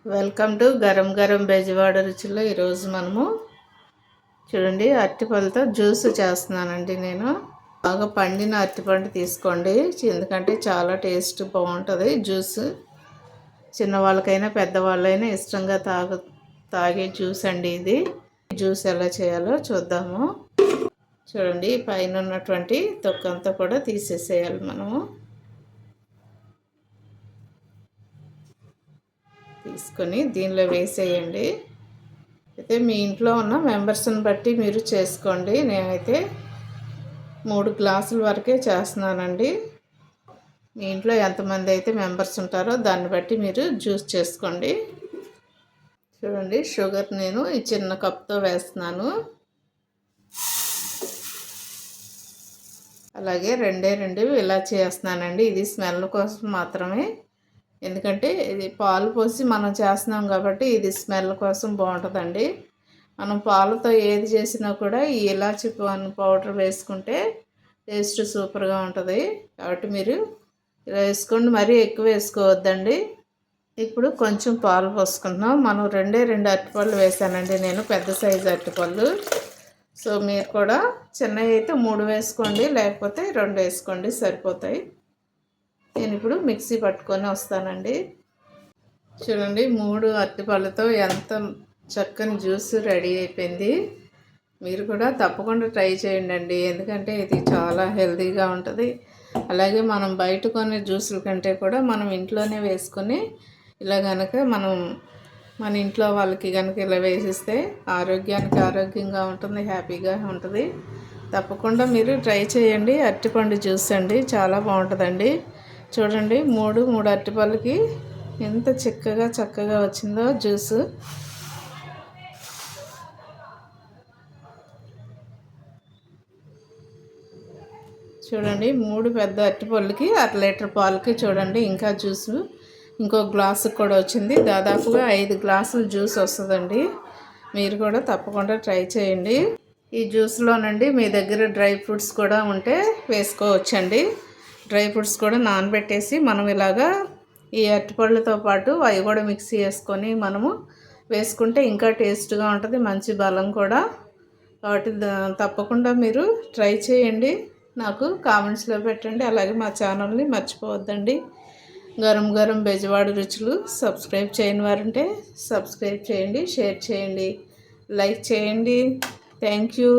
Welcome to గరం గరం బెజవాడ రుచుల్లో. ఈరోజు మనము చూడండి అరటిపళ్ళతో జ్యూస్ చేస్తున్నానండి. నేను బాగా పండిన అరటిపండు తీసుకోండి, ఎందుకంటే చాలా టేస్ట్ బాగుంటుంది జ్యూస్. చిన్నవాళ్ళకైనా పెద్దవాళ్ళైనా ఇష్టంగా తాగే జ్యూస్ అండి ఇది. జ్యూస్ ఎలా చేయాలో చూద్దాము. చూడండి పైన ఉన్నటువంటి తొక్కంతా కూడా తీసేసేయాలి మనము. తీసుకొని దీనిలో వేసేయండి. అయితే మీ ఇంట్లో ఉన్న మెంబర్స్ని బట్టి మీరు చేసుకోండి. నేనైతే 3 గ్లాసుల వరకే చేస్తున్నానండి. మీ ఇంట్లో ఎంతమంది అయితే మెంబర్స్ ఉంటారో దాన్ని బట్టి మీరు జ్యూస్ చేసుకోండి. చూడండి షుగర్ నేను ఈ చిన్న కప్తో వేస్తున్నాను. అలాగే 2 ఇలా చేస్తున్నానండి. ఇది స్మెల్ కోసం మాత్రమే, ఎందుకంటే ఇది పాలు పోసి మనం చేస్తున్నాం కాబట్టి ఇది స్మెల్ కోసం బాగుంటుందండి. మనం పాలతో ఏది చేసినా కూడా ఈ ఇలాచి పౌడర్ వేసుకుంటే టేస్ట్ సూపర్గా ఉంటుంది. కాబట్టి మీరు ఇలా వేసుకోండి, మరీ ఎక్కువ వేసుకోవద్దండి. ఇప్పుడు కొంచెం పాలు పోసుకుంటున్నాం. మనం 2 అరటిపళ్ళు వేసానండి నేను, పెద్ద సైజు అరటిపళ్ళు. సో మీరు కూడా చిన్నవి అయితే 3 వేసుకోండి, లేకపోతే 2 వేసుకోండి, సరిపోతాయి. నేను ఇప్పుడు మిక్సీ పట్టుకొని వస్తానండి. చూడండి 3 అరటిపళ్ళతో ఎంత చక్కని జ్యూస్ రెడీ అయిపోయింది. మీరు కూడా తప్పకుండా ట్రై చేయండి, ఎందుకంటే ఇది చాలా హెల్తీగా ఉంటుంది. అలాగే మనం బయట కొనే జ్యూసుల కంటే కూడా మనం ఇంట్లోనే వేసుకొని ఇలా కనుక మన ఇంట్లో వాళ్ళకి కనుక ఇలా వేసిస్తే ఆరోగ్యంగా ఉంటుంది, హ్యాపీగా ఉంటుంది. తప్పకుండా మీరు ట్రై చేయండి. అరటిపండు జ్యూస్ అండి, చాలా బాగుంటుందండి. చూడండి 3 అరటిపళ్ళకి ఎంత చక్కగా వచ్చిందో జ్యూస్. చూడండి 3 పెద్ద అరటిపళ్ళకి 1/2 లీటర్ పాలకి చూడండి ఇంకా జ్యూసు ఇంకో గ్లాసుకి కూడా వచ్చింది. దాదాపుగా 5 గ్లాసులు జ్యూస్ వస్తుందండి. మీరు కూడా తప్పకుండా ట్రై చేయండి. ఈ జ్యూస్లోనండి మీ దగ్గర డ్రై ఫ్రూట్స్ కూడా ఉంటే వేసుకోవచ్చండి. డ్రై ఫ్రూట్స్ కూడా నానబెట్టేసి మనం ఇలాగా ఈ అరటిపళ్ళతో పాటు అవి కూడా మిక్సీ చేసుకొని మనము వేసుకుంటే ఇంకా టేస్ట్గా ఉంటుంది, మంచి బలం కూడా. కాబట్టి తప్పకుండా మీరు ట్రై చేయండి, నాకు కామెంట్స్లో పెట్టండి. అలాగే మా ఛానల్ని మర్చిపోవద్దండి. గరం గరం బెజవాడ రుచులు. సబ్స్క్రైబ్ చేయని వారుంటే సబ్స్క్రైబ్ చేయండి, షేర్ చేయండి, లైక్ చేయండి. Thank you.